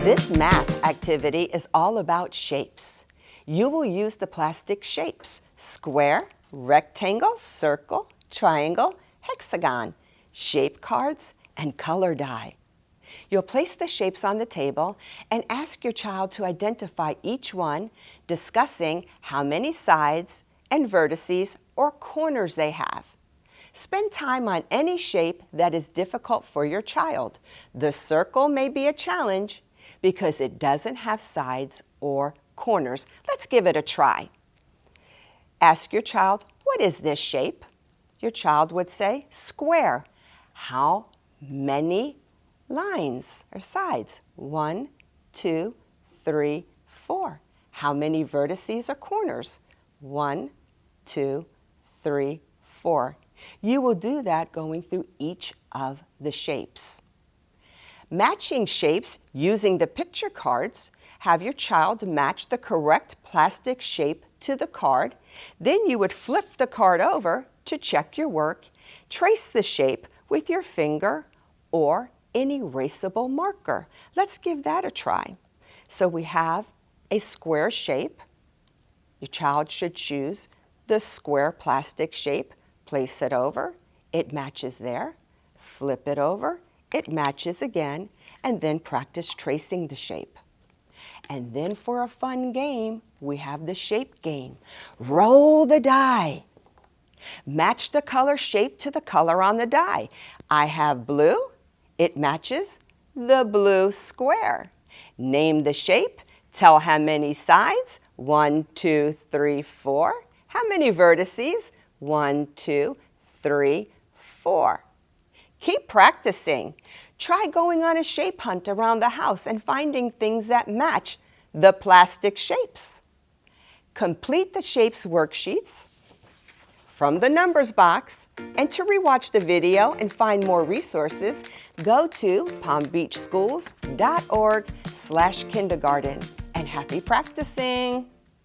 This math activity is all about shapes. You will use the plastic shapes: square, rectangle, circle, triangle, hexagon, shape cards, and color die. You'll place the shapes on the table and ask your child to identify each one, discussing how many sides and vertices or corners they have. Spend time on any shape that is difficult for your child. The circle may be a challenge because it doesn't have sides or corners. Let's give it a try. Ask your child, what is this shape? Your child would say, square. How many lines or sides? 1, 2, 3, 4. How many vertices or corners? 1, 2, 3, 4. You will do that going through each of the shapes. Matching shapes using the picture cards. Have your child match the correct plastic shape to the card. Then you would flip the card over to check your work. Trace the shape with your finger or an erasable marker. Let's give that a try. So we have a square shape. Your child should choose the square plastic shape. Place it over, it matches there. Flip it over, it matches again, and then practice tracing the shape. And then for a fun game, we have the shape game. Roll the die. Match the color shape to the color on the die. I have blue, it matches the blue square. Name the shape, tell how many sides, 1, 2, 3, 4. How many vertices? 1, 2, 3, 4. Keep practicing. Try going on a shape hunt around the house and finding things that match the plastic shapes. Complete the shapes worksheets from the numbers box, and to rewatch the video and find more resources, go to palmbeachschools.org/kindergarten. And happy practicing!